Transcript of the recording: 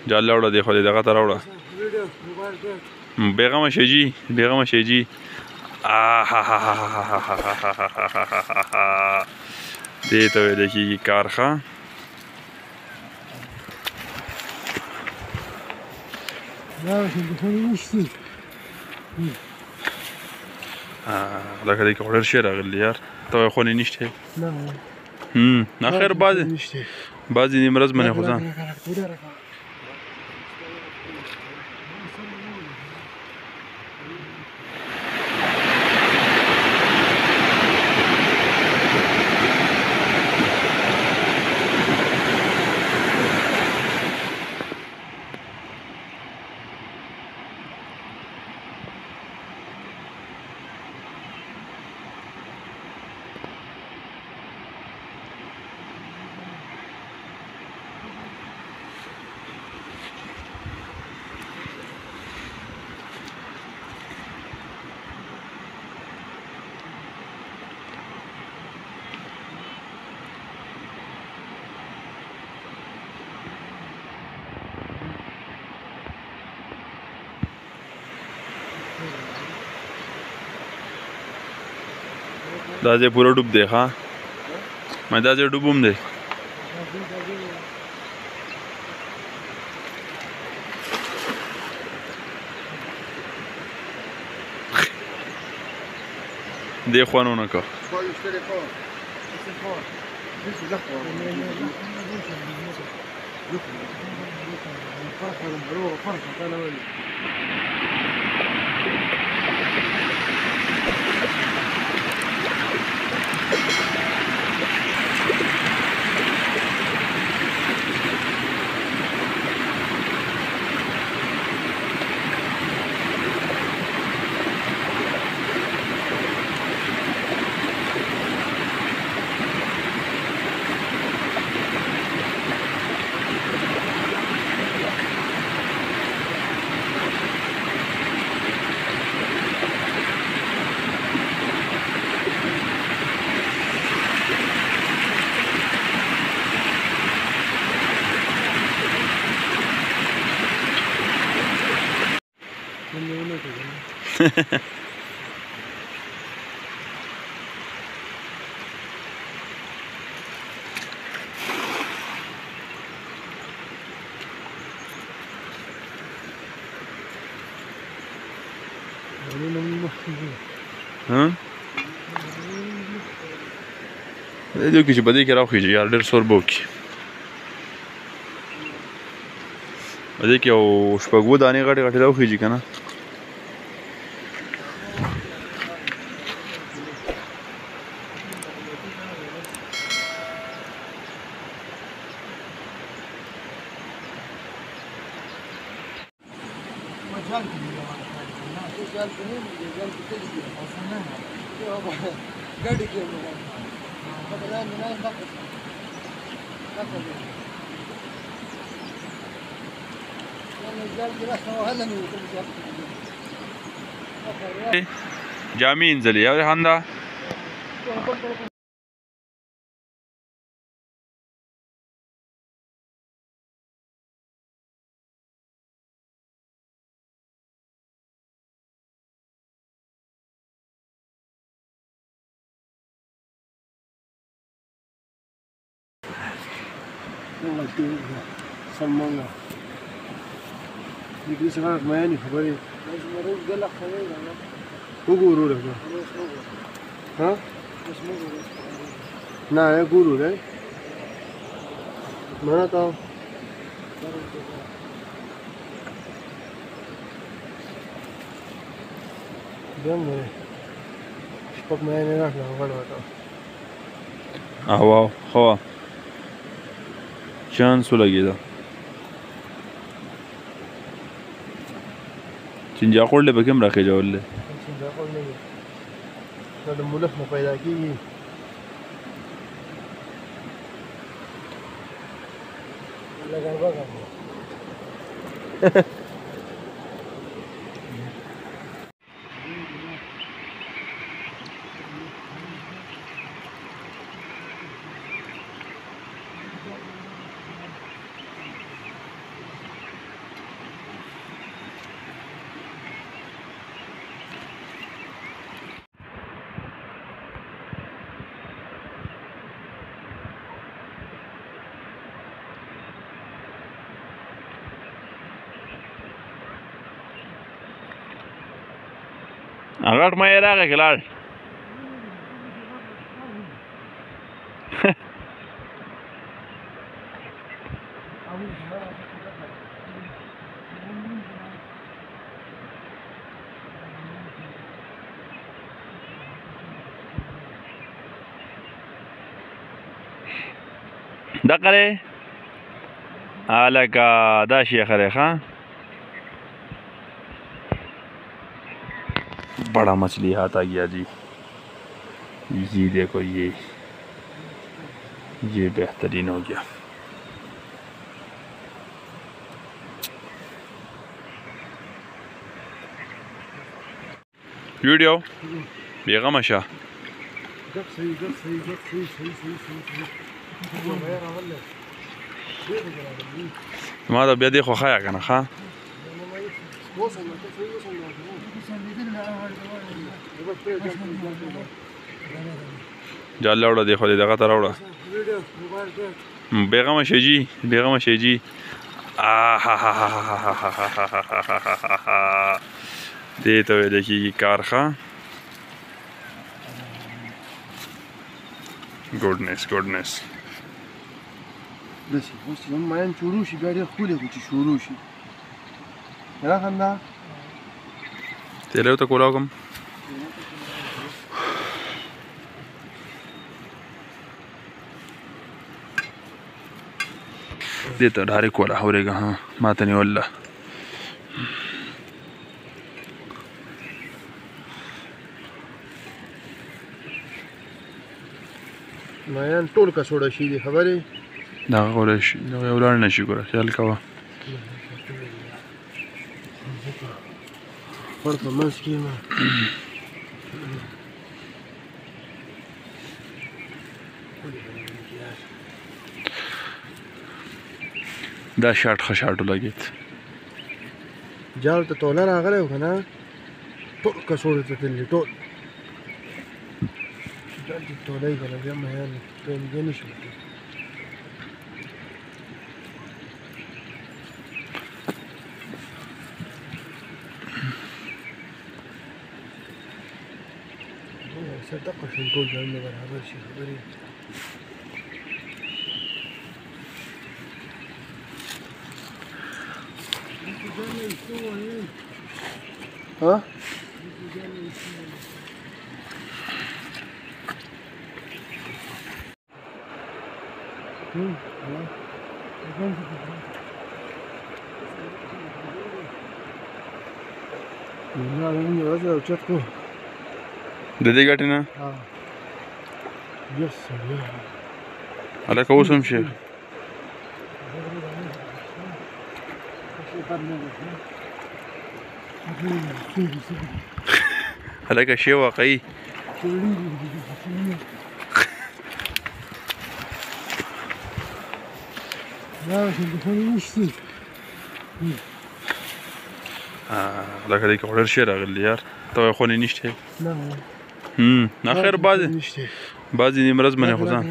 جال راوړه دی خو دې دغه ته راوړه بیغمه شي جي بیغمه شي جي دې ته ویل کېږي کار ښه لکه دې کې خو ډېر شی راغلی یار ته وایې خونې نشته نه خیر بعضې نیمرز منې خو ځان دا ځای پوره ډوب دی ښه ما دا ځای ډوب هم دی دې خوا نه ونه که دې کې چې په دې کې راوخیږي یار ډېر سور به وکړي په دې کې یو شپږ اووه دانې غټې غټې راوخیږي که نه جامې انځلې او هنده سلمانه دې څنګه مې خبرې وګورو راځه ها نه ګورو راځه نه تا دمه شپږ مې نه راغله وړاته واو خو چانس ولګېده چنجاقوړ له پکې هم راخېجولې چنجاقوړ نه وي دا د مولف نه پیدا کېږي لګا وګا غټ مې راغی که لاړ دقه دی هلکه دا شیخه دی ښه बड़ा मछली हाथ आ गया जी ये देखो ये बेहतरीन हो गया वीडियो बेगम शाह ما دا بیا دی خو خیا کنه ښه جال راوړه دی خو دې دغه ته راوړه بیغمه شي جي بیغمه شي جي دې ته ویل کېږي کار ښه ګوډنس داسې اوس یو ماین شروع شي بیا ډېر ښکلی خو چې شروع شي نه خندا تیلو ته کولاو کوم دې ته ډارې کوله اورېږه ها ماته نیوله مایان ټول کڅوړه شي دي خبرې دغه کولی شي دغه یو لاړ نه شي ګوره خیال کوه خړ په منځ کې یم دا شاټ ښه شاټ ولګېد جال ته توله راغلی و که نه ټول کڅوړې ته تللي ټول جال چې توله یې که نه بیا مهیان بیا نه شي دقه شي ټول ځایونه برابر شي خبرې ها د دې ګټې نه هلکه اوس هم شي هلکه شی واقعي هلکه دې کې خو ډېر شی راغلی یار ته وایې خونې نشته نه خیر بعضې نیمرز منې خو ځان